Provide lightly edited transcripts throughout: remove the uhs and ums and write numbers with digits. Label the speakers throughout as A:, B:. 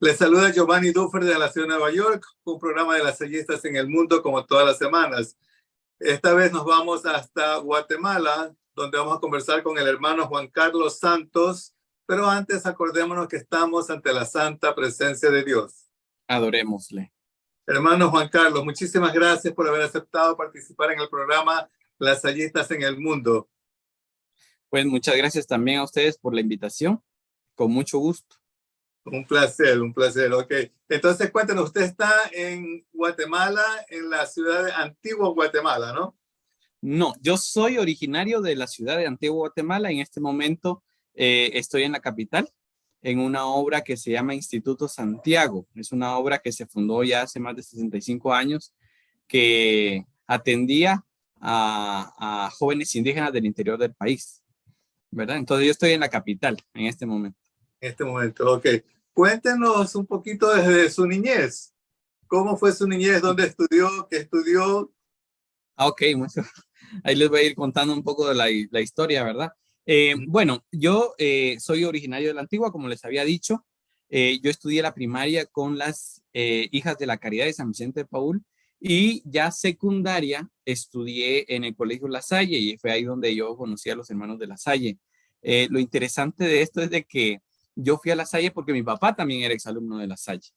A: Les saluda Giovanni Duffer de la ciudad de Nueva York, un programa de lasallistas en el mundo como todas las semanas. Esta vez nos vamos hasta Guatemala, donde vamos a conversar con el hermano Juan Carlos Santos, pero antes acordémonos que estamos ante la santa presencia de Dios.
B: Adorémosle.
A: Hermano Juan Carlos, muchísimas gracias por haber aceptado participar en el programa Lasallistas en el Mundo.
B: Pues muchas gracias también a ustedes por la invitación. Con mucho gusto.
A: Un placer. Ok. Entonces, cuéntenos, usted está en Guatemala, en la ciudad de Antigua Guatemala, ¿no?
B: No, yo soy originario de la ciudad de Antigua Guatemala. En este momento estoy en la capital, en una obra que se llama Instituto Santiago. Es una obra que se fundó ya hace más de 65 años, que atendía a jóvenes indígenas del interior del país, ¿verdad? Entonces yo estoy en la capital en este momento.
A: En este momento, ok. Cuéntenos un poquito desde su niñez. ¿Cómo fue su niñez? ¿Dónde estudió? ¿Qué estudió?
B: Ok, ahí les voy a ir contando un poco de la historia, ¿verdad? Bueno, yo soy originario de la Antigua, como les había dicho. Yo estudié la primaria con las Hijas de la Caridad de San Vicente de Paúl y ya secundaria estudié en el Colegio La Salle y fue ahí donde yo conocí a los hermanos de La Salle. Lo interesante de esto es de que yo fui a La Salle porque mi papá también era exalumno de La Salle.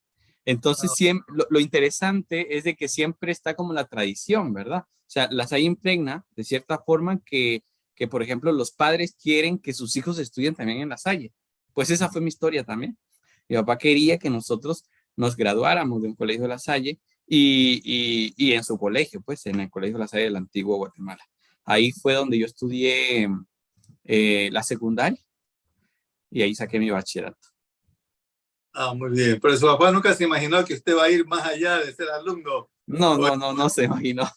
B: Entonces, siempre, lo interesante es de que siempre está como la tradición, ¿verdad? O sea, La Salle impregna de cierta forma que, por ejemplo, los padres quieren que sus hijos estudien también en La Salle. Pues esa fue mi historia también. Mi papá quería que nosotros nos graduáramos de un colegio de La Salle y en su colegio, pues en el colegio de La Salle de la Antigua Guatemala. Ahí fue donde yo estudié la secundaria y ahí saqué mi bachillerato.
A: Ah, muy bien. Pero su papá nunca se imaginó que usted va a ir más allá de ser alumno.
B: No se imaginó.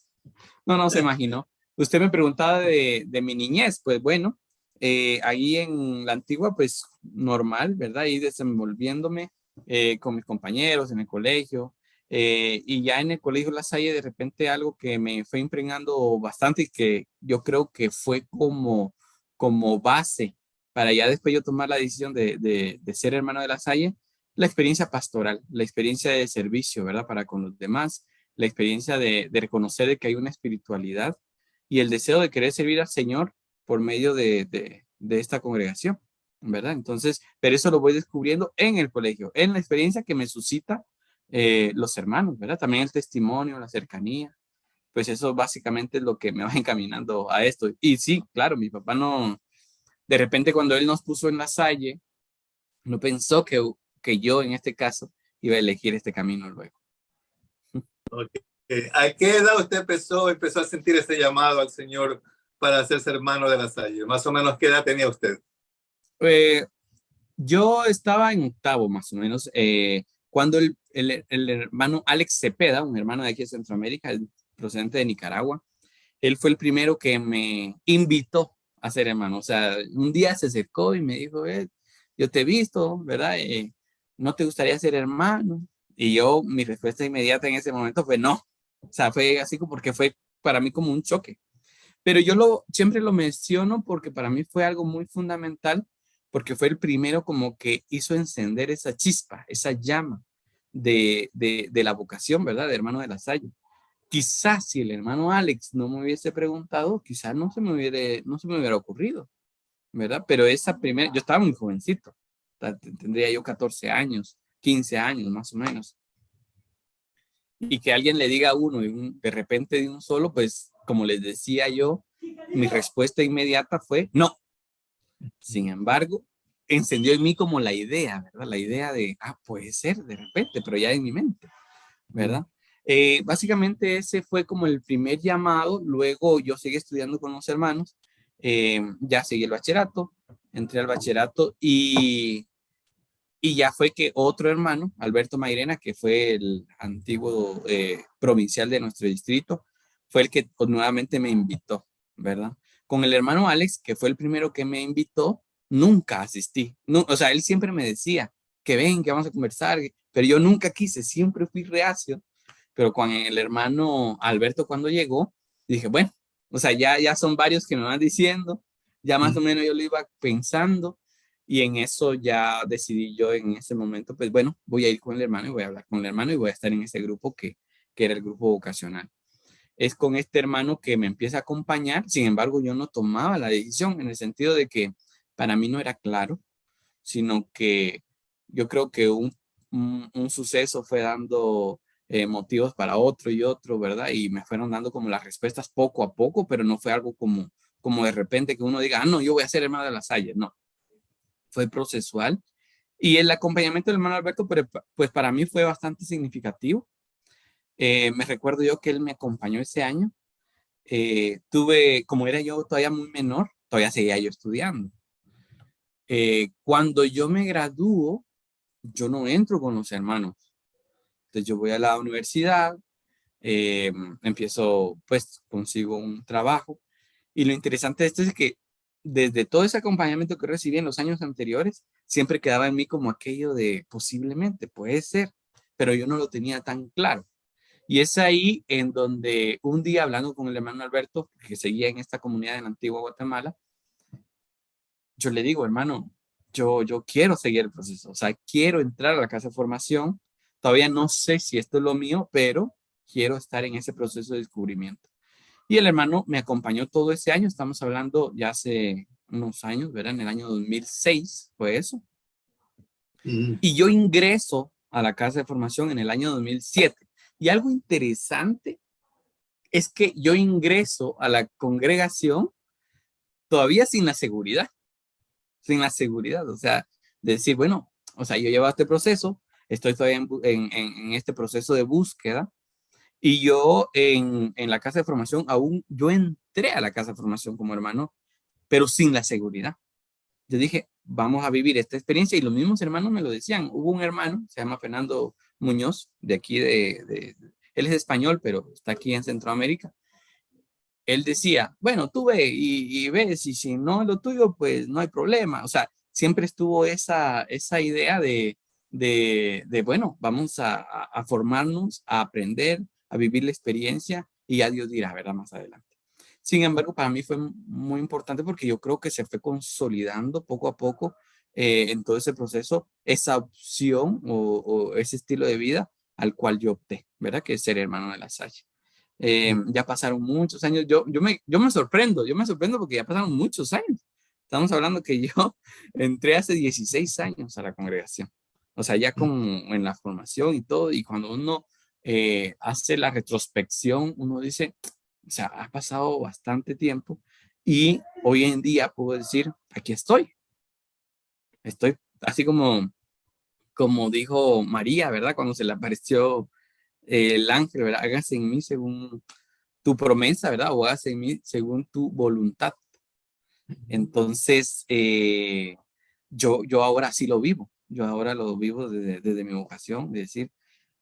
B: No se imaginó. Usted me preguntaba de mi niñez, pues bueno, ahí en la Antigua, pues normal, ¿verdad? Ahí desenvolviéndome con mis compañeros en el colegio. Y ya en el colegio La Salle, de repente algo que me fue impregnando bastante y que yo creo que fue como base para ya después yo tomar la decisión de ser hermano de La Salle, la experiencia pastoral, la experiencia de servicio, ¿verdad? Para con los demás, la experiencia de reconocer de que hay una espiritualidad y el deseo de querer servir al Señor por medio de esta congregación, ¿verdad? Entonces, pero eso lo voy descubriendo en el colegio, en la experiencia que me suscita los hermanos, ¿verdad? También el testimonio, la cercanía, pues eso básicamente es lo que me va encaminando a esto. Y sí, claro, mi papá no, de repente cuando él nos puso en La Salle, no pensó que yo en este caso iba a elegir este camino luego.
A: Okay. ¿A qué edad usted empezó a sentir ese llamado al Señor para hacerse hermano de La Salle? Más o menos, ¿qué edad tenía usted?
B: Yo estaba en octavo más o menos, cuando el hermano Alex Cepeda, un hermano de aquí de Centroamérica, procedente de Nicaragua, él fue el primero que me invitó a ser hermano. O sea, un día se acercó y me dijo, yo te he visto, ¿verdad? ¿No te gustaría ser hermano? Y yo, mi respuesta inmediata en ese momento fue no. O sea, fue así como porque fue para mí como un choque. Pero yo siempre lo menciono porque para mí fue algo muy fundamental, porque fue el primero como que hizo encender esa chispa, esa llama de la vocación, ¿verdad? De hermano de La Salle. Quizás si el hermano Alex no me hubiese preguntado, quizás no se me hubiera ocurrido, ¿verdad? Pero esa primera, yo estaba muy jovencito, tendría yo 14 años, 15 años más o menos. Y que alguien le diga a uno de repente de un solo, pues como les decía yo, mi respuesta inmediata fue no. Sin embargo, encendió en mí como la idea, ¿verdad? La idea de, puede ser de repente, pero ya en mi mente, ¿verdad? Básicamente ese fue como el primer llamado. Luego yo seguí estudiando con los hermanos, ya seguí el bachillerato, entré al bachillerato y ya fue que otro hermano, Alberto Mairena, que fue el antiguo provincial de nuestro distrito, fue el que nuevamente me invitó, ¿verdad? Con el hermano Alex, que fue el primero que me invitó, nunca asistí. No, o sea, él siempre me decía que ven, que vamos a conversar, pero yo nunca quise, siempre fui reacio. Pero con el hermano Alberto cuando llegó, dije, bueno, o sea, ya son varios que me van diciendo, ya más o menos yo lo iba pensando Y en eso ya decidí yo en ese momento, pues bueno, voy a ir con el hermano y voy a hablar con el hermano y voy a estar en ese grupo que era el grupo vocacional. Es con este hermano que me empieza a acompañar, sin embargo, yo no tomaba la decisión en el sentido de que para mí no era claro, sino que yo creo que un suceso fue dando motivos para otro y otro, ¿verdad? Y me fueron dando como las respuestas poco a poco, pero no fue algo como de repente que uno diga, ah, no, yo voy a ser hermano de la Salle, no, fue procesual. Y el acompañamiento del hermano Alberto, pues para mí fue bastante significativo. Me recuerdo yo que él me acompañó ese año. Como era yo todavía muy menor, todavía seguía yo estudiando. Cuando yo me gradúo, yo no entro con los hermanos. Entonces yo voy a la universidad, eh, empiezo, pues consigo un trabajo. Y lo interesante de esto es que desde todo ese acompañamiento que recibí en los años anteriores, siempre quedaba en mí como aquello de posiblemente, puede ser, pero yo no lo tenía tan claro. Y es ahí en donde un día hablando con el hermano Alberto, que seguía en esta comunidad en Antigua Guatemala, yo le digo, hermano, yo quiero seguir el proceso, o sea, quiero entrar a la casa de formación, todavía no sé si esto es lo mío, pero quiero estar en ese proceso de descubrimiento. Y el hermano me acompañó todo ese año, estamos hablando ya hace unos años, ¿verdad? En el año 2006 fue eso.
A: Mm.
B: Y yo ingreso a la casa de formación en el año 2007. Y algo interesante es que yo ingreso a la congregación todavía sin la seguridad, o sea, de decir, bueno, o sea, yo llevo este proceso, estoy todavía en este proceso de búsqueda, y yo en la casa de formación, aún yo entré a la casa de formación como hermano, pero sin la seguridad. Yo dije, vamos a vivir esta experiencia, y los mismos hermanos me lo decían. Hubo un hermano, se llama Fernando Muñoz, de aquí él es español, pero está aquí en Centroamérica. Él decía, bueno, tú ve y ves, y si no es lo tuyo, pues no hay problema. O sea, siempre estuvo esa idea bueno, vamos a formarnos, a aprender, a vivir la experiencia y ya Dios dirá, ¿verdad? Más adelante. Sin embargo, para mí fue muy importante porque yo creo que se fue consolidando poco a poco en todo ese proceso esa opción o ese estilo de vida al cual yo opté, ¿verdad? Que es ser hermano de la Salle. Ya pasaron muchos años. Yo me sorprendo porque ya pasaron muchos años. Estamos hablando que yo entré hace 16 años a la congregación. O sea, ya como en la formación y todo. Y cuando uno hace la retrospección, uno dice, o sea, ha pasado bastante tiempo y hoy en día puedo decir, aquí estoy. Estoy así como dijo María, ¿verdad? Cuando se le apareció el ángel, ¿verdad? Hágase en mí según tu promesa, ¿verdad? O hágase en mí según tu voluntad. Entonces, yo ahora sí lo vivo. Yo ahora lo vivo desde mi vocación, de decir,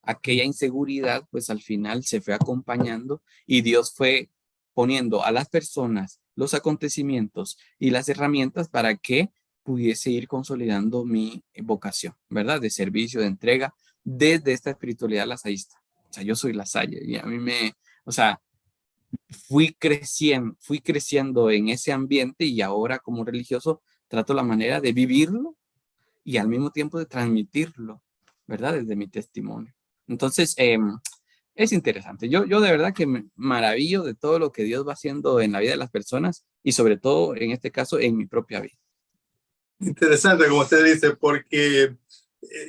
B: aquella inseguridad, pues al final se fue acompañando y Dios fue poniendo a las personas los acontecimientos y las herramientas para que pudiese ir consolidando mi vocación, ¿verdad? De servicio, de entrega, desde esta espiritualidad lasalista. O sea, yo soy lasalle y a mí o sea, fui creciendo en ese ambiente y ahora como religioso trato la manera de vivirlo y al mismo tiempo de transmitirlo, ¿verdad? Desde mi testimonio. Entonces, es interesante. Yo de verdad que me maravillo de todo lo que Dios va haciendo en la vida de las personas y sobre todo, en este caso, en mi propia vida.
A: Interesante, como usted dice, porque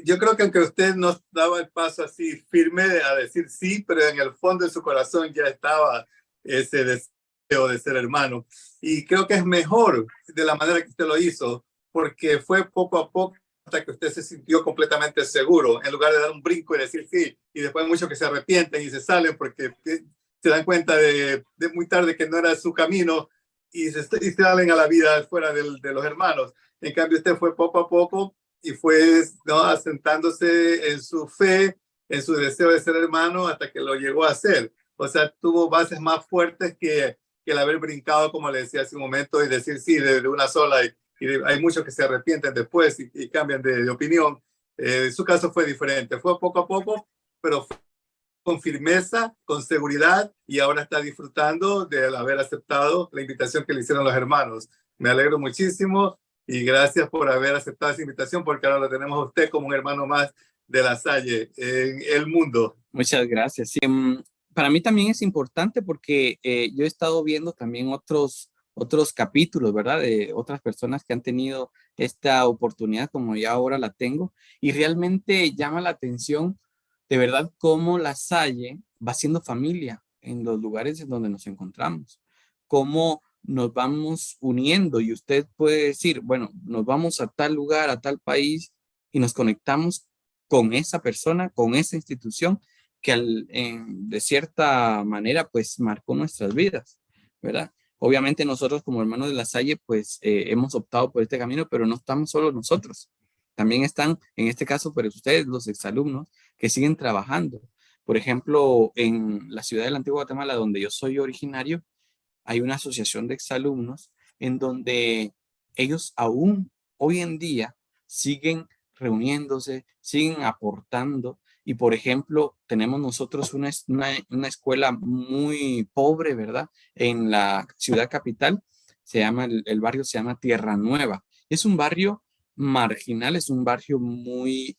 A: yo creo que aunque usted no daba el paso así firme a decir sí, pero en el fondo de su corazón ya estaba ese deseo de ser hermano. Y creo que es mejor de la manera que usted lo hizo, porque fue poco a poco hasta que usted se sintió completamente seguro, en lugar de dar un brinco y decir sí, y después muchos que se arrepienten y se salen porque se dan cuenta de muy tarde que no era su camino y salen a la vida fuera de los hermanos. En cambio, usted fue poco a poco y fue, ¿no?, asentándose en su fe, en su deseo de ser hermano hasta que lo llegó a ser. O sea, tuvo bases más fuertes que el haber brincado, como le decía hace un momento, y decir sí de una sola. Hay muchos que se arrepienten después y cambian de opinión. Su caso fue diferente. Fue poco a poco, pero fue con firmeza, con seguridad, y ahora está disfrutando de haber aceptado la invitación que le hicieron los hermanos. Me alegro muchísimo y gracias por haber aceptado esa invitación, porque ahora lo tenemos a usted como un hermano más de La Salle en el mundo.
B: Muchas gracias. Sí, para mí también es importante porque yo he estado viendo también otros capítulos, ¿verdad? De otras personas que han tenido esta oportunidad como ya ahora la tengo y realmente llama la atención de verdad cómo La Salle va siendo familia en los lugares en donde nos encontramos, cómo nos vamos uniendo y usted puede decir, bueno, nos vamos a tal lugar, a tal país y nos conectamos con esa persona, con esa institución que de cierta manera pues marcó nuestras vidas, ¿verdad? Obviamente nosotros como hermanos de La Salle pues hemos optado por este camino, pero no estamos solo nosotros. También están, en este caso, pero ustedes, los exalumnos, que siguen trabajando. Por ejemplo, en la ciudad de la Antigua Guatemala, donde yo soy originario, hay una asociación de exalumnos en donde ellos aún hoy en día siguen reuniéndose, siguen aportando. Y por ejemplo, tenemos nosotros una escuela muy pobre, ¿verdad? En la ciudad capital, el barrio se llama Tierra Nueva. Es un barrio marginal, es un barrio muy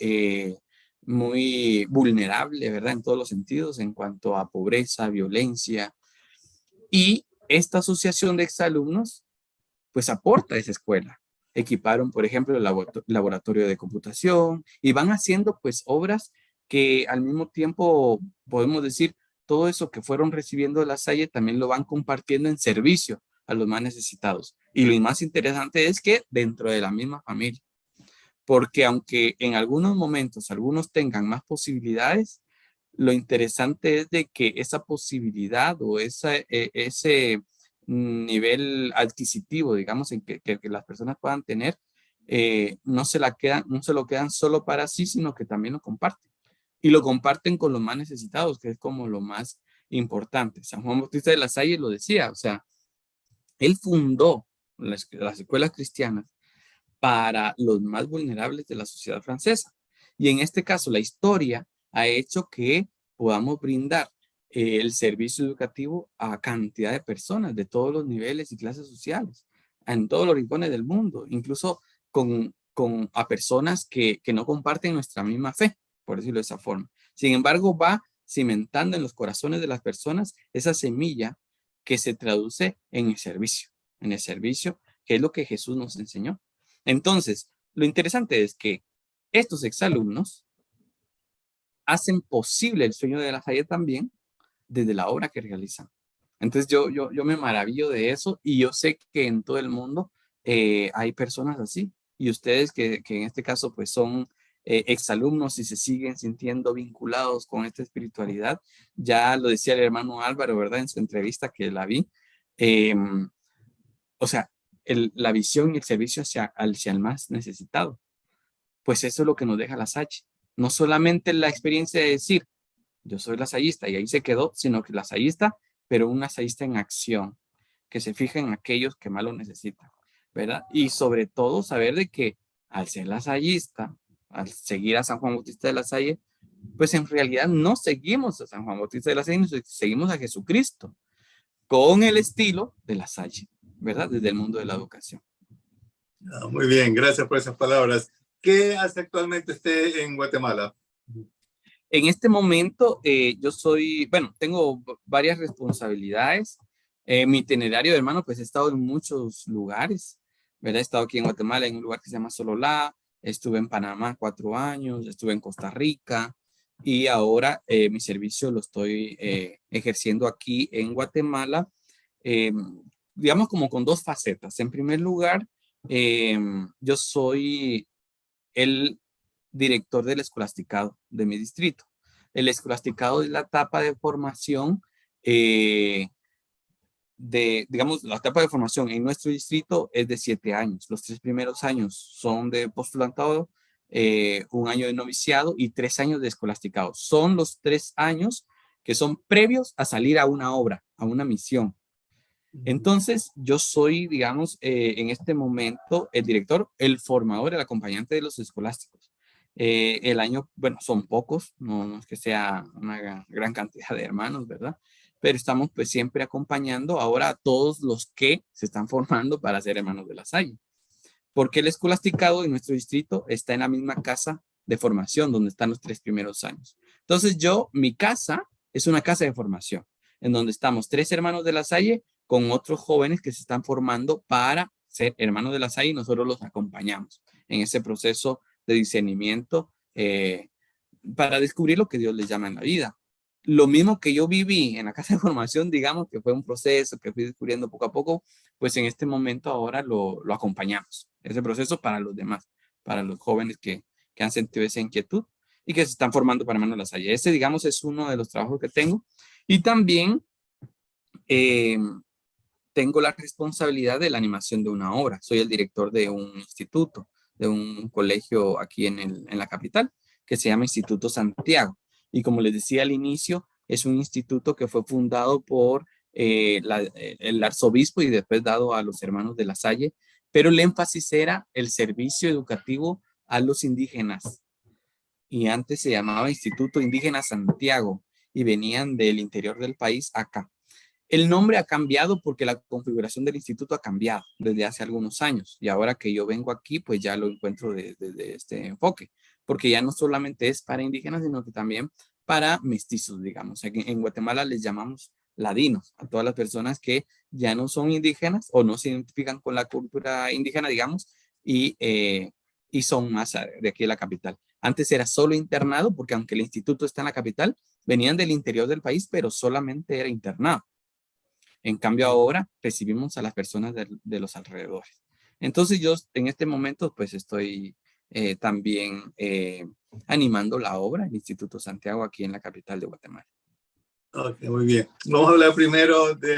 B: vulnerable, ¿verdad? En todos los sentidos, en cuanto a pobreza, violencia. Y esta asociación de exalumnos, pues aporta a esa escuela. Equiparon, por ejemplo, el laboratorio de computación y van haciendo pues obras que al mismo tiempo podemos decir, todo eso que fueron recibiendo de La Salle también lo van compartiendo en servicio a los más necesitados. Y lo más interesante es que dentro de la misma familia, porque aunque en algunos momentos algunos tengan más posibilidades, lo interesante es de que esa posibilidad o ese nivel adquisitivo, digamos, en que las personas puedan tener, no se lo quedan solo para sí, sino que también lo comparten. Y lo comparten con los más necesitados, que es como lo más importante. San Juan Bautista de La Salle lo decía, o sea, él fundó las escuelas cristianas para los más vulnerables de la sociedad francesa. Y en este caso, la historia ha hecho que podamos brindar el servicio educativo a cantidad de personas de todos los niveles y clases sociales, en todos los rincones del mundo, incluso a personas que no comparten nuestra misma fe, por decirlo de esa forma. Sin embargo, va cimentando en los corazones de las personas esa semilla que se traduce en el servicio, que es lo que Jesús nos enseñó. Entonces, lo interesante es que estos exalumnos hacen posible el sueño de La Salle también desde la obra que realizan. Entonces, yo me maravillo de eso y yo sé que en todo el mundo hay personas así. Y ustedes que en este caso pues son exalumnos y se siguen sintiendo vinculados con esta espiritualidad, ya lo decía el hermano Álvaro, ¿verdad? En su entrevista que la vi. Eh, o sea, la visión y el servicio hacia el más necesitado. Pues eso es lo que nos deja La Salle. No solamente la experiencia de decir, yo soy lasallista y ahí se quedó, sino que lasallista, pero un lasallista en acción, que se fija en aquellos que más lo necesitan, ¿verdad? Y sobre todo saber de que al ser lasallista, al seguir a San Juan Bautista de La Salle, pues en realidad no seguimos a San Juan Bautista de La Salle, seguimos a Jesucristo, con el estilo de La Salle, ¿verdad? Desde el mundo de la educación.
A: Muy bien, gracias por esas palabras. ¿Qué hace actualmente usted en Guatemala?
B: En este momento bueno, tengo varias responsabilidades. Mi itinerario de hermano, pues he estado en muchos lugares, ¿verdad? He estado aquí en Guatemala, en un lugar que se llama Sololá, estuve en Panamá 4 años, estuve en Costa Rica y ahora mi servicio lo estoy ejerciendo aquí en Guatemala, eh, digamos como con dos facetas. En primer lugar, yo soy el director del escolasticado de mi distrito. El escolasticado es la etapa de formación digamos, la etapa de formación en nuestro distrito es de 7 años. Los 3 primeros años son de postulantado, 1 año de noviciado y 3 años de escolasticado. Son los 3 años que son previos a salir a una obra, a una misión. Entonces, yo soy, digamos, en este momento el director, el formador, el acompañante de los escolásticos. El año, bueno, son pocos, no es que sea una gran cantidad de hermanos, ¿verdad? Pero estamos pues siempre acompañando ahora a todos los que se están formando para ser hermanos de La Salle. porque el escolasticado en nuestro distrito está en la misma casa de formación donde están los 3 primeros años. Entonces mi casa es una casa de formación, en donde estamos 3 hermanos de la Salle con otros jóvenes que se están formando para ser hermanos de la Salle y nosotros los acompañamos en ese proceso de discernimiento para descubrir lo que Dios les llama en la vida. Lo mismo que yo viví en la casa de formación, digamos que fue un proceso que fui descubriendo poco a poco, pues en este momento ahora lo acompañamos. Ese proceso para los demás, para los jóvenes que han sentido esa inquietud y que se están formando para hermanos de la Salle. Ese, digamos, es uno de los trabajos que tengo. Y también eh, tengo la responsabilidad de la animación de una obra. Soy el director de un instituto, de un colegio aquí en la capital, que se llama Instituto Santiago. Y como les decía al inicio, es un instituto que fue fundado por el arzobispo y después dado a los hermanos de la Salle, pero el énfasis era el servicio educativo a los indígenas. Y antes se llamaba Instituto Indígena Santiago y venían del interior del país acá. El nombre ha cambiado porque la configuración del instituto ha cambiado desde hace algunos años y ahora que yo vengo aquí, pues ya lo encuentro desde este enfoque, porque ya no solamente es para indígenas, sino que también para mestizos, digamos. En Guatemala les llamamos ladinos a todas las personas que ya no son indígenas o no se identifican con la cultura indígena, digamos, y son más de aquí de la capital. Antes era solo internado, porque aunque el instituto está en la capital, venían del interior del país, pero solamente era internado. En cambio, ahora recibimos a las personas de los alrededores. Entonces, yo en este momento, pues estoy también animando la obra, el Instituto Santiago, aquí en la capital de Guatemala.
A: Ok, muy bien. Vamos a hablar primero de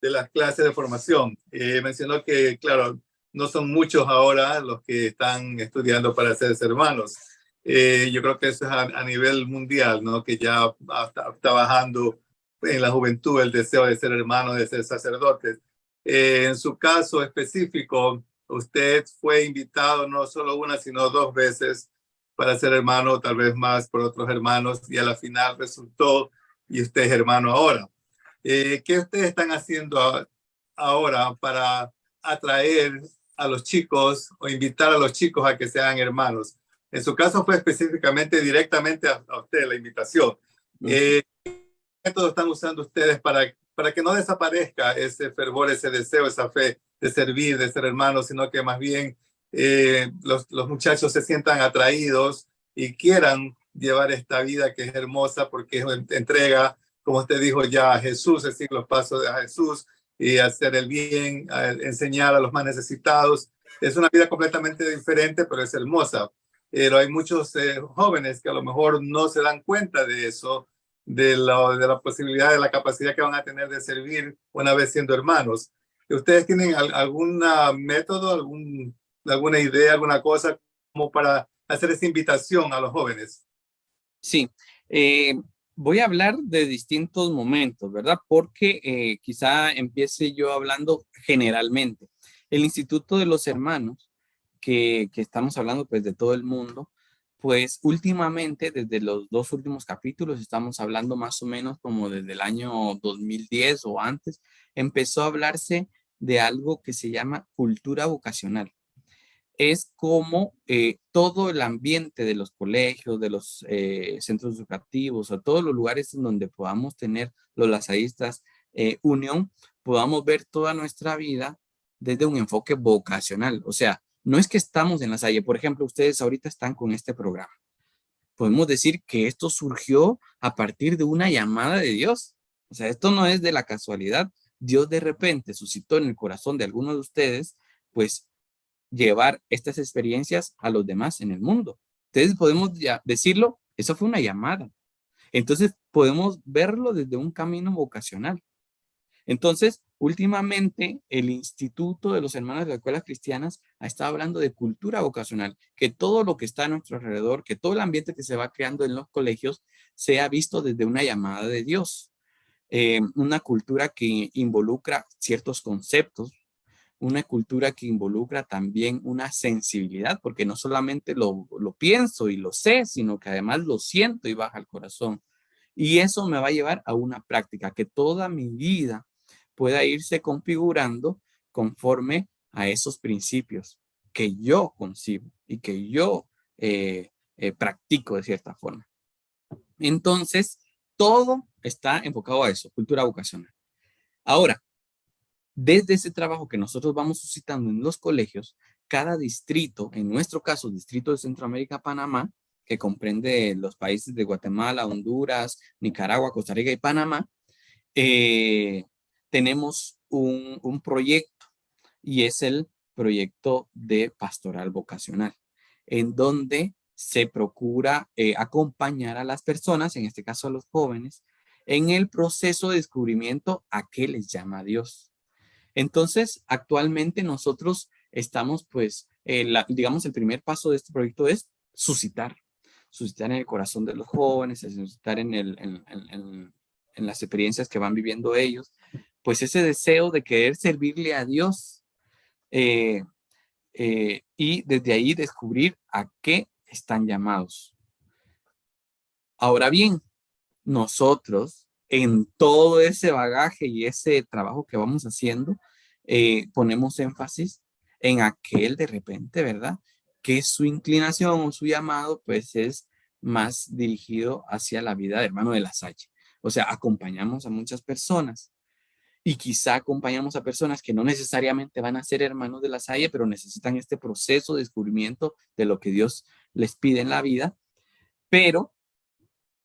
A: las clases de formación. Mencionó que, claro, no son muchos ahora los que están estudiando para ser hermanos. Yo creo que eso es a nivel mundial, ¿no? Que ya está bajando en la juventud el deseo de ser hermano, de ser sacerdotes. En su caso específico, usted fue invitado no solo una, sino 2 veces para ser hermano, tal vez más por otros hermanos, y a la final resultó y usted es hermano ahora. ¿Qué ustedes están haciendo ahora para atraer a los chicos o invitar a los chicos a que sean hermanos? En su caso fue específicamente directamente a usted la invitación. ¿Qué métodos están usando ustedes para que no desaparezca ese fervor, ese deseo, esa fe de servir, de ser hermanos, sino que más bien los muchachos se sientan atraídos y quieran llevar esta vida que es hermosa porque es entrega, como usted dijo ya, a Jesús, es decir, los pasos de Jesús y hacer el bien, enseñar a los más necesitados? Es una vida completamente diferente, pero es hermosa. Pero hay muchos jóvenes que a lo mejor no se dan cuenta de eso, de la posibilidad, de la capacidad que van a tener de servir una vez siendo hermanos. ¿Ustedes tienen algún método, alguna idea, alguna cosa como para hacer esa invitación a los jóvenes?
B: Sí, voy a hablar de distintos momentos, ¿verdad? Porque quizá empiece yo hablando generalmente. El Instituto de los Hermanos, que estamos hablando pues de todo el mundo, pues últimamente, desde los 2 últimos capítulos, estamos hablando más o menos como desde el año 2010 o antes, empezó a hablarse de algo que se llama cultura vocacional. Es como todo el ambiente de los colegios, de los centros educativos, o todos los lugares en donde podamos tener los lasallistas unión, podamos ver toda nuestra vida desde un enfoque vocacional. O sea, no es que estamos en la Salle, por ejemplo, ustedes ahorita están con este programa. Podemos decir que esto surgió a partir de una llamada de Dios. O sea, esto no es de la casualidad. Dios de repente suscitó en el corazón de algunos de ustedes, pues llevar estas experiencias a los demás en el mundo. Entonces podemos ya decirlo, eso fue una llamada. Entonces podemos verlo desde un camino vocacional. Entonces, últimamente el Instituto de los Hermanos de las Escuelas Cristianas ha estado hablando de cultura vocacional, que todo lo que está a nuestro alrededor, que todo el ambiente que se va creando en los colegios sea visto desde una llamada de Dios. Una cultura que involucra ciertos conceptos, una cultura que involucra también una sensibilidad, porque no solamente lo pienso y lo sé, sino que además lo siento y baja al corazón. Y eso me va a llevar a una práctica, que toda mi vida pueda irse configurando conforme a esos principios que yo concibo y que yo practico de cierta forma. Entonces, todo está enfocado a eso, cultura vocacional. Ahora, desde ese trabajo que nosotros vamos suscitando en los colegios, cada distrito, en nuestro caso, Distrito de Centroamérica, Panamá, que comprende los países de Guatemala, Honduras, Nicaragua, Costa Rica y Panamá, tenemos un proyecto y es el proyecto de pastoral vocacional, en donde se procura acompañar a las personas, en este caso a los jóvenes, en el proceso de descubrimiento a qué les llama Dios. Entonces, actualmente nosotros estamos, pues, digamos, el primer paso de este proyecto es suscitar en el corazón de los jóvenes, suscitar en las experiencias que van viviendo ellos, pues ese deseo de querer servirle a Dios y desde ahí descubrir a qué están llamados. Ahora bien, nosotros en todo ese bagaje y ese trabajo que vamos haciendo, ponemos énfasis en aquel de repente, ¿verdad? Que su inclinación o su llamado, pues es más dirigido hacia la vida de hermano de la Salle. O sea, acompañamos a muchas personas y quizá acompañamos a personas que no necesariamente van a ser hermanos de la Salle, pero necesitan este proceso de descubrimiento de lo que Dios les pide en la vida, pero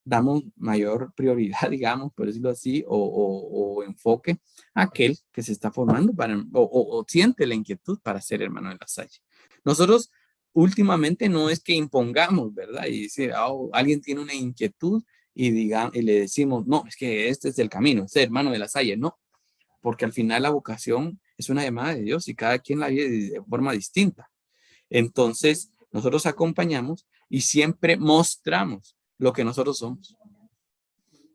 B: damos mayor prioridad, digamos, por decirlo así, o enfoque a aquel que se está formando o siente la inquietud para ser hermano de la Salle. Nosotros últimamente no es que impongamos, ¿verdad? Y decir, alguien tiene una inquietud y le decimos, no, es que este es el camino, ser hermano de la Salle. No, porque al final la vocación es una llamada de Dios y cada quien la vive de forma distinta. Entonces, nosotros acompañamos y siempre mostramos lo que nosotros somos.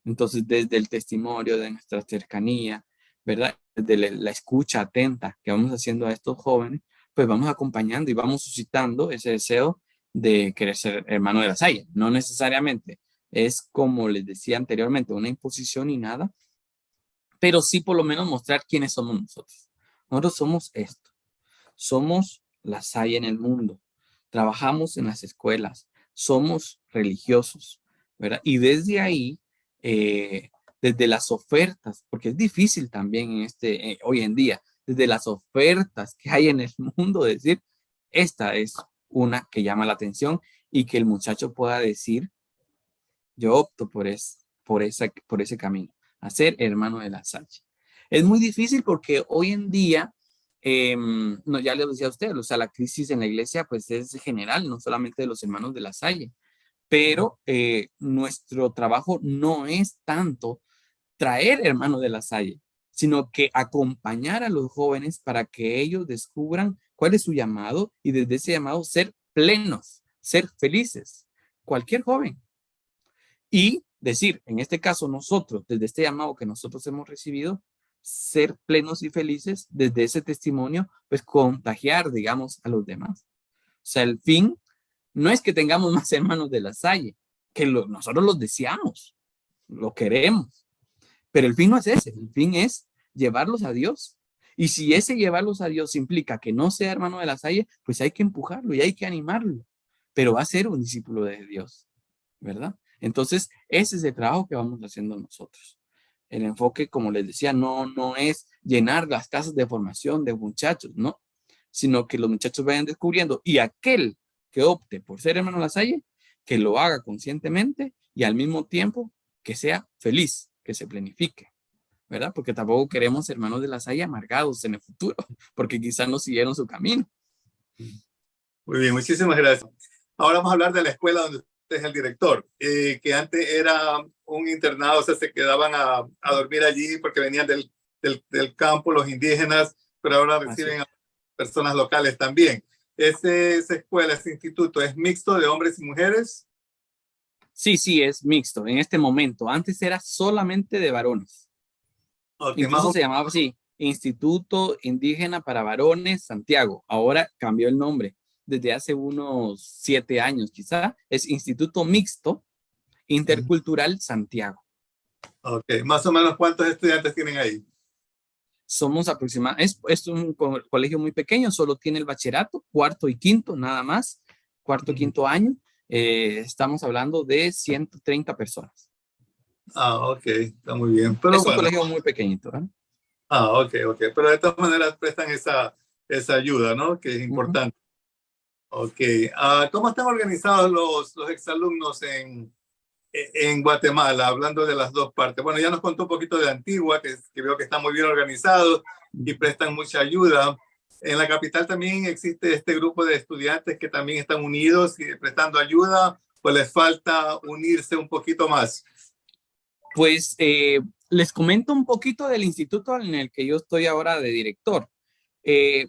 B: Entonces, desde el testimonio de nuestra cercanía, ¿verdad? Desde la escucha atenta que vamos haciendo a estos jóvenes, pues vamos acompañando y vamos suscitando ese deseo de querer ser hermano de la Salle. No necesariamente es, como les decía anteriormente, una imposición ni nada, pero sí por lo menos mostrar quiénes somos nosotros. Nosotros somos esto. Somos la Salle en el mundo. Trabajamos en las escuelas. Somos religiosos, ¿verdad? Y desde ahí, desde las ofertas, porque es difícil también hoy en día, desde las ofertas que hay en el mundo, decir, esta es una que llama la atención y que el muchacho pueda decir, yo opto por ese camino, a ser hermano de la Salle. Es muy difícil porque hoy en día, no, ya le decía a usted, o sea, la crisis en la iglesia pues es general, no solamente de los hermanos de la Salle, pero nuestro trabajo no es tanto traer hermanos de la Salle, sino que acompañar a los jóvenes para que ellos descubran cuál es su llamado y desde ese llamado ser plenos, ser felices, cualquier joven. Y decir, en este caso nosotros, desde este llamado que nosotros hemos recibido, ser plenos y felices desde ese testimonio, pues contagiar, digamos, a los demás. O sea, el fin no es que tengamos más hermanos de la Salle, que nosotros los deseamos, lo queremos, pero el fin no es ese, el fin es llevarlos a Dios. Y si ese llevarlos a Dios implica que no sea hermano de la Salle, pues hay que empujarlo y hay que animarlo, pero va a ser un discípulo de Dios, ¿verdad? Entonces, ese es el trabajo que vamos haciendo nosotros. El enfoque, como les decía, no es llenar las casas de formación de muchachos, no, sino que los muchachos vayan descubriendo y aquel que opte por ser hermano de la Salle, que lo haga conscientemente y al mismo tiempo que sea feliz, que se planifique, ¿verdad? Porque tampoco queremos hermanos de la Salle amargados en el futuro, porque quizás no siguieron su camino.
A: Muy bien, muchísimas gracias. Ahora vamos a hablar de la escuela donde usted es el director, que antes era un internado, o sea, se quedaban a dormir allí porque venían del campo los indígenas, pero ahora reciben a personas locales también. Esa escuela, ese instituto, ¿es mixto de hombres y mujeres?
B: Sí, es mixto en este momento. Antes era solamente de varones. Okay, incluso se llamaba así, Instituto Indígena para Varones Santiago. Ahora cambió el nombre. Desde hace unos 7 años quizá, es Instituto Mixto Intercultural Santiago.
A: Ok, más o menos ¿cuántos estudiantes tienen ahí?
B: somos aproximadamente, es un colegio muy pequeño, solo tiene el bachillerato, cuarto y quinto, nada más, cuarto y quinto año. Estamos hablando de 130 personas.
A: Ok, está muy bien. Pero
B: Es un
A: bueno,
B: colegio muy pequeñito, ¿eh?
A: ok, ok. Pero de todas maneras prestan esa ayuda, ¿no? Que es
B: Ujú.
A: importante. Ok. ¿Cómo están organizados los exalumnos en Guatemala, hablando de las dos partes? Bueno, ya nos contó un poquito de Antigua, que veo que están muy bien organizados y prestan mucha ayuda. En la capital también existe este grupo de estudiantes que también están unidos y prestando ayuda, pues les falta unirse un poquito más.
B: Pues les comento un poquito del instituto en el que yo estoy ahora de director. Eh,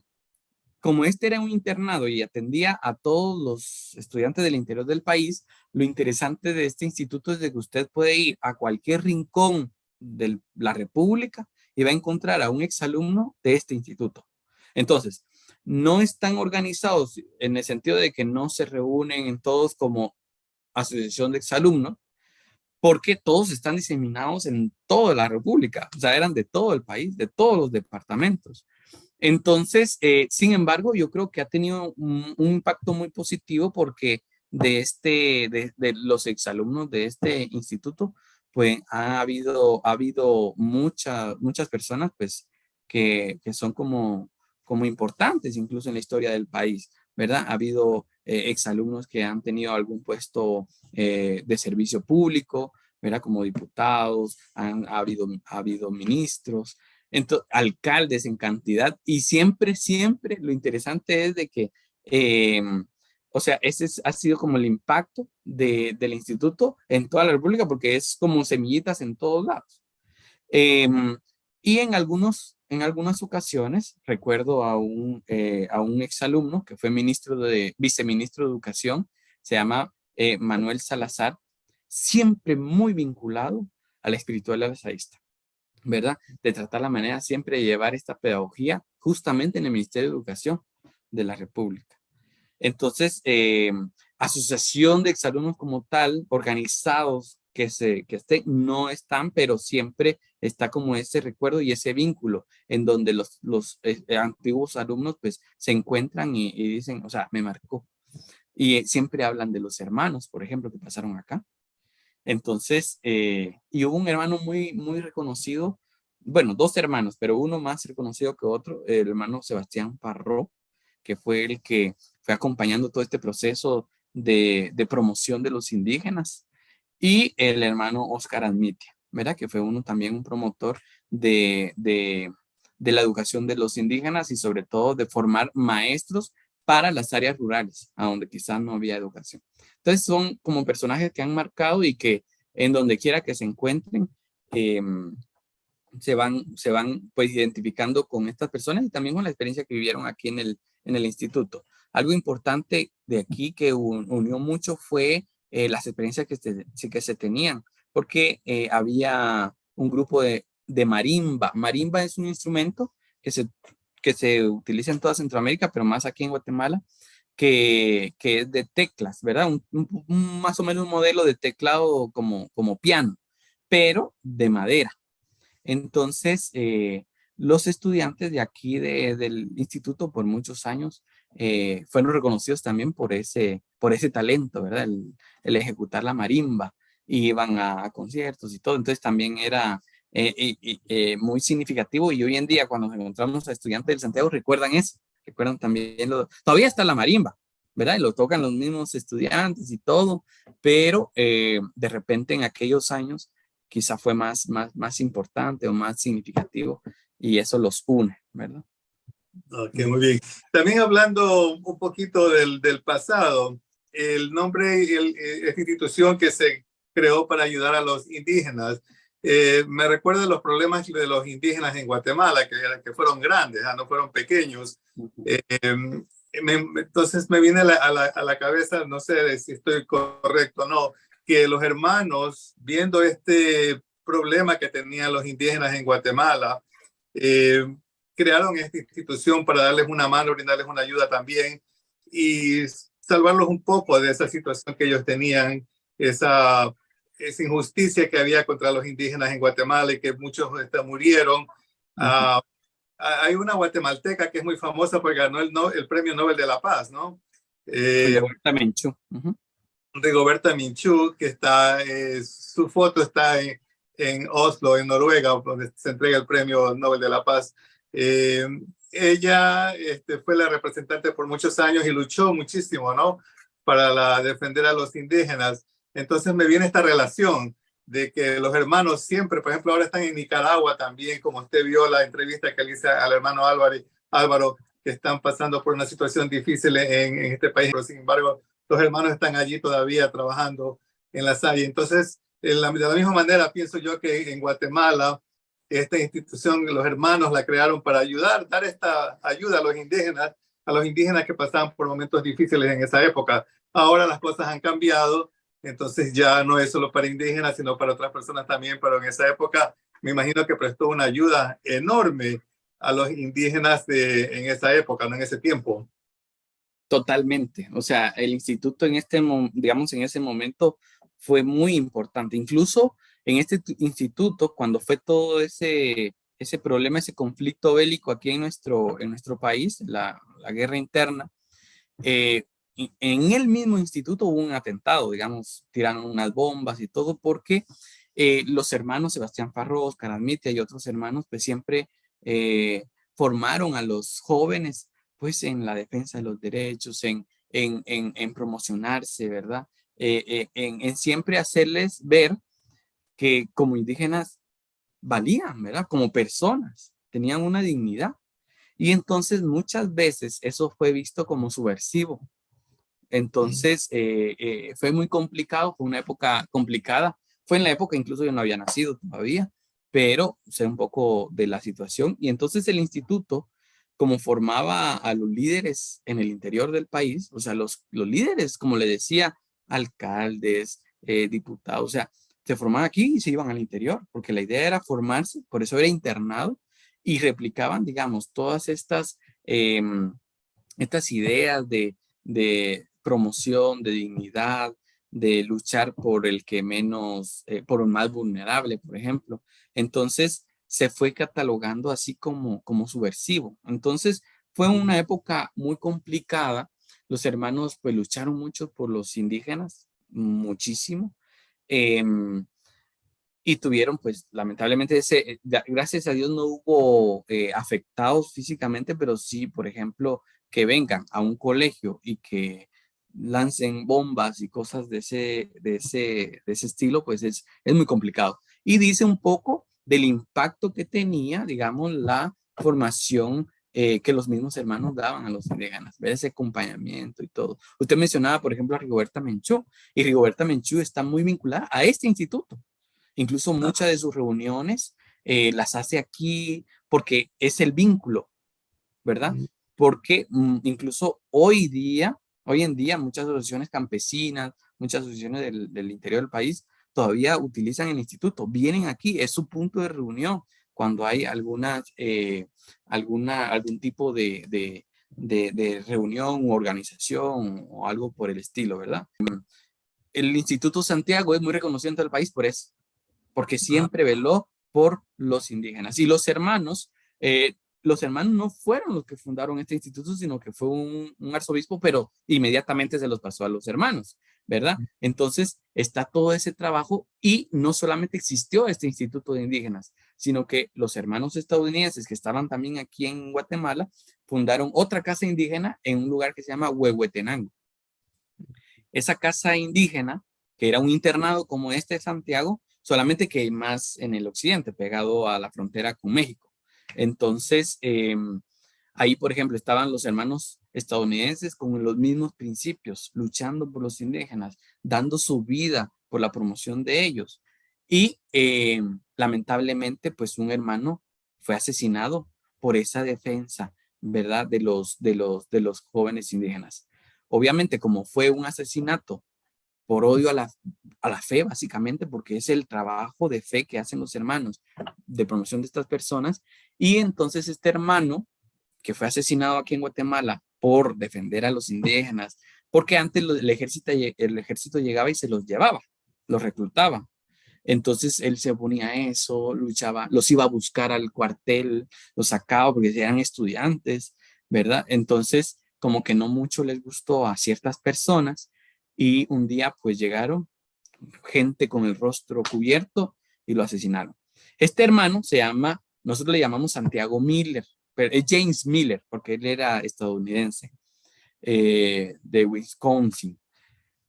B: Como este era un internado y atendía a todos los estudiantes del interior del país, lo interesante de este instituto es de que usted puede ir a cualquier rincón de la República y va a encontrar a un exalumno de este instituto. Entonces, no están organizados en el sentido de que no se reúnen en todos como asociación de exalumnos, porque todos están diseminados en toda la República, o sea, eran de todo el país, de todos los departamentos. Entonces, sin embargo, yo creo que ha tenido un impacto muy positivo porque de los exalumnos de este instituto, pues ha habido muchas personas, pues, que son como importantes incluso en la historia del país, ¿verdad? Ha habido exalumnos que han tenido algún puesto de servicio público, ¿verdad? Como diputados, ha habido ministros, alcaldes en cantidad y siempre lo interesante es de que, eh, o sea, ha sido como el impacto del instituto en toda la República porque es como semillitas en todos lados. Eh, y en algunas ocasiones recuerdo a un exalumno que fue viceministro de Educación, se llama Manuel Salazar, siempre muy vinculado a la espiritualidad lazaísta, ¿verdad? De tratar la manera siempre de llevar esta pedagogía justamente en el Ministerio de Educación de la República. Entonces, asociación de exalumnos como tal, organizados que estén, no están, pero siempre está como ese recuerdo y ese vínculo en donde los antiguos alumnos pues se encuentran y dicen, o sea, me marcó. Y siempre hablan de los hermanos, por ejemplo, que pasaron acá. Entonces, y hubo un hermano muy reconocido, bueno, dos hermanos, pero uno más reconocido que otro, el hermano Sebastián Parró, que fue el que fue acompañando todo este proceso de promoción de los indígenas, y el hermano Oscar Admitia, ¿verdad? Que fue uno también un promotor de, de, de la educación de los indígenas y sobre todo de formar maestros para las áreas rurales, a donde quizás no había educación. Entonces son como personajes que han marcado y que en donde quiera que se encuentren, eh, se van pues identificando con estas personas y también con la experiencia que vivieron aquí en el instituto. Algo importante de aquí que unió mucho fue las experiencias que se tenían, porque había un grupo de marimba. Marimba es un instrumento que se utiliza en toda Centroamérica, pero más aquí en Guatemala, que es de teclas, ¿verdad? Más o menos un modelo de teclado como piano, pero de madera. Entonces, los estudiantes de aquí del instituto por muchos años fueron reconocidos también por ese talento, ¿verdad? El ejecutar la marimba, y iban a conciertos y todo. Entonces también era muy significativo y hoy en día cuando nos encontramos a estudiantes del Santiago recuerdan eso, recuerdan también todavía está la marimba, ¿verdad? Y lo tocan los mismos estudiantes y todo, pero de repente en aquellos años quizá fue más importante o más significativo y eso los une, ¿verdad?
A: Ok, muy bien. También hablando un poquito del pasado, el nombre y esta institución que se creó para ayudar a los indígenas, me recuerda los problemas de los indígenas en Guatemala, que fueron grandes, no fueron pequeños. Entonces me viene a la cabeza, no sé si estoy correcto o no, que los hermanos, viendo este problema que tenían los indígenas en Guatemala, eh, crearon esta institución para darles una mano, brindarles una ayuda también y salvarlos un poco de esa situación que ellos tenían, esa injusticia que había contra los indígenas en Guatemala y que muchos murieron. hay una guatemalteca que es muy famosa porque ganó el Premio Nobel de la Paz, ¿no?
B: Rigoberta Menchú. Uh-huh.
A: Rigoberta Menchú, que está, su foto está en Oslo, en Noruega, donde se entrega el Premio Nobel de la Paz. Ella fue la representante por muchos años y luchó muchísimo, ¿no? Para defender a los indígenas. Entonces me viene esta relación de que los hermanos siempre, por ejemplo, ahora están en Nicaragua también, como usted vio la entrevista que le hice al hermano Álvaro, que están pasando por una situación difícil en este país, pero sin embargo, los hermanos están allí todavía trabajando en la Salle. Entonces, de la misma manera, pienso yo que en Guatemala, esta institución, los hermanos la crearon para ayudar, dar esta ayuda a los indígenas que pasaban por momentos difíciles en esa época. Ahora las cosas han cambiado, entonces ya no es solo para indígenas, sino para otras personas también, pero en esa época me imagino que prestó una ayuda enorme a los indígenas en esa época, no en ese tiempo.
B: Totalmente. O sea, el instituto digamos, en ese momento fue muy importante. Incluso en este instituto, cuando fue todo ese problema, ese conflicto bélico aquí en nuestro país, la guerra interna, en el mismo instituto hubo un atentado, digamos, tiraron unas bombas y todo, porque los hermanos Sebastián Farró, Oscar Armitia y otros hermanos, pues siempre formaron a los jóvenes, pues en la defensa de los derechos, en promocionarse, ¿verdad? En siempre hacerles ver que como indígenas valían, ¿verdad? Como personas, tenían una dignidad. Y entonces muchas veces eso fue visto como subversivo. Entonces fue muy complicado, fue una época complicada. Fue en la época, incluso yo no había nacido todavía, pero sé un poco de la situación. Y entonces el instituto, como formaba a los líderes en el interior del país, o sea, los líderes, como le decía, alcaldes, diputados, o sea, se formaban aquí y se iban al interior, porque la idea era formarse, por eso era internado, y replicaban, digamos, todas estas ideas de promoción, de dignidad, de luchar por el que menos, por un más vulnerable, por ejemplo. Entonces se fue catalogando así como subversivo. Entonces fue una época muy complicada. Los hermanos pues lucharon mucho por los indígenas, muchísimo. Y tuvieron, pues, lamentablemente, gracias a Dios no hubo afectados físicamente, pero sí, por ejemplo, que vengan a un colegio y que lancen bombas y cosas de ese estilo, pues es muy complicado. Y dice un poco del impacto que tenía, digamos, la formación que los mismos hermanos daban a los indígenas, ver ese acompañamiento y todo. Usted mencionaba, por ejemplo, a Rigoberta Menchú, y Rigoberta Menchú está muy vinculada a este instituto. Incluso muchas de sus reuniones las hace aquí porque es el vínculo, ¿verdad? Porque incluso hoy en día, muchas asociaciones campesinas, muchas asociaciones del interior del país todavía utilizan el instituto, vienen aquí, es su punto de reunión cuando hay algún tipo de reunión u organización o algo por el estilo, ¿verdad? El Instituto Santiago es muy reconocido en todo el país por eso, porque siempre veló por los indígenas. Y los hermanos no fueron los que fundaron este instituto, sino que fue un arzobispo, pero inmediatamente se los pasó a los hermanos, ¿verdad? Entonces está todo ese trabajo y no solamente existió este instituto de indígenas, sino que los hermanos estadounidenses que estaban también aquí en Guatemala fundaron otra casa indígena en un lugar que se llama Huehuetenango. Esa casa indígena, que era un internado como este de Santiago, solamente que más en el occidente, pegado a la frontera con México. Entonces, ahí, por ejemplo, estaban los hermanos estadounidenses con los mismos principios, luchando por los indígenas, dando su vida por la promoción de ellos. Y lamentablemente, pues un hermano fue asesinado por esa defensa, ¿verdad? De los jóvenes indígenas. Obviamente, como fue un asesinato por odio a la fe, básicamente, porque es el trabajo de fe que hacen los hermanos de promoción de estas personas. Y entonces este hermano, que fue asesinado aquí en Guatemala por defender a los indígenas, porque antes el ejército llegaba y se los llevaba, los reclutaba. Entonces él se oponía a eso, luchaba, los iba a buscar al cuartel, los sacaba porque eran estudiantes, ¿verdad? Entonces, como que no mucho les gustó a ciertas personas y un día pues llegaron gente con el rostro cubierto y lo asesinaron. Este hermano se llama, nosotros le llamamos Santiago Miller, pero es James Miller porque él era estadounidense, de Wisconsin.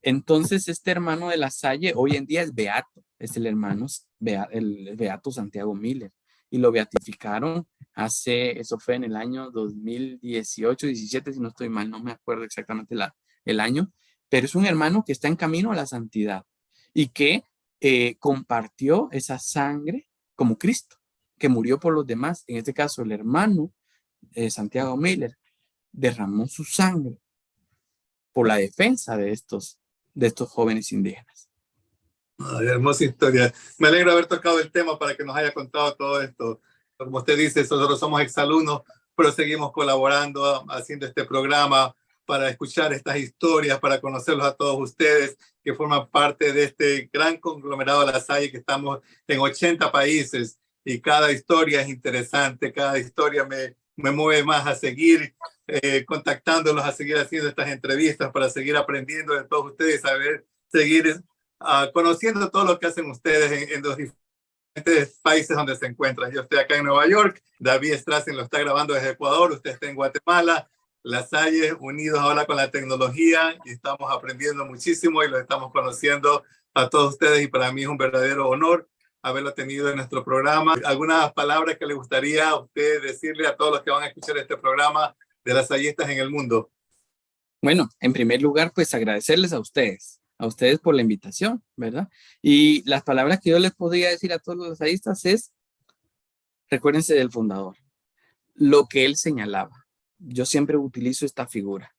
B: Entonces, este hermano de La Salle hoy en día es beato, es el hermano, el beato Santiago Miller, y lo beatificaron eso fue en el año 2018, 17, si no estoy mal, no me acuerdo exactamente el año, pero es un hermano que está en camino a la santidad y que compartió esa sangre como Cristo, que murió por los demás. En este caso, el hermano Santiago Miller derramó su sangre por la defensa de estos jóvenes indígenas.
A: Ay, hermosa historia. Me alegro haber tocado el tema para que nos haya contado todo esto. Como usted dice, nosotros somos exalumnos, pero seguimos colaborando, haciendo este programa para escuchar estas historias, para conocerlos a todos ustedes que forman parte de este gran conglomerado de La Salle, que estamos en 80 países y cada historia es interesante, cada historia me mueve más a seguir contactándolos, a seguir haciendo estas entrevistas para seguir aprendiendo de todos ustedes, a ver, seguir conociendo todo lo que hacen ustedes en los diferentes países donde se encuentran. Yo estoy acá en Nueva York, David Strassen lo está grabando desde Ecuador, usted está en Guatemala, La Salle, unidos ahora con la tecnología y estamos aprendiendo muchísimo y lo estamos conociendo a todos ustedes y para mí es un verdadero honor haberlo tenido en nuestro programa. ¿Algunas palabras que le gustaría a usted decirle a todos los que van a escuchar este programa de las sallistas en el mundo?
B: Bueno, en primer lugar, pues agradecerles a ustedes por la invitación, ¿verdad? Y las palabras que yo les podría decir a todos los ensayistas es, recuérdense del fundador, lo que él señalaba. Yo siempre utilizo esta figura.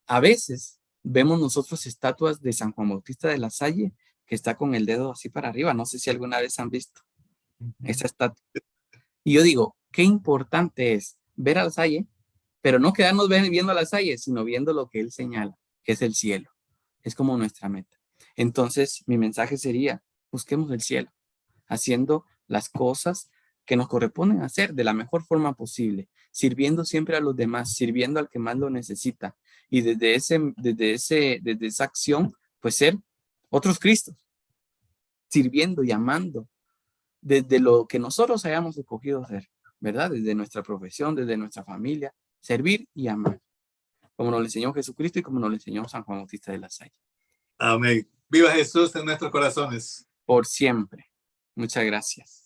B: A veces vemos nosotros estatuas de San Juan Bautista de La Salle que está con el dedo así para arriba. No sé si alguna vez han visto esa estatua. Y yo digo, qué importante es ver a La Salle, pero no quedarnos viendo a La Salle, sino viendo lo que él señala, que es el cielo. Es como nuestra meta. Entonces, mi mensaje sería, busquemos el cielo, haciendo las cosas que nos corresponden hacer de la mejor forma posible, sirviendo siempre a los demás, sirviendo al que más lo necesita. Y desde esa acción, pues ser otros Cristos, sirviendo y amando desde lo que nosotros hayamos escogido hacer, ¿verdad? Desde nuestra profesión, desde nuestra familia, servir y amar, como nos lo enseñó Jesucristo y como nos lo enseñó San Juan Bautista de La Salle.
A: Amén. Viva Jesús en nuestros corazones.
B: Por siempre. Muchas gracias.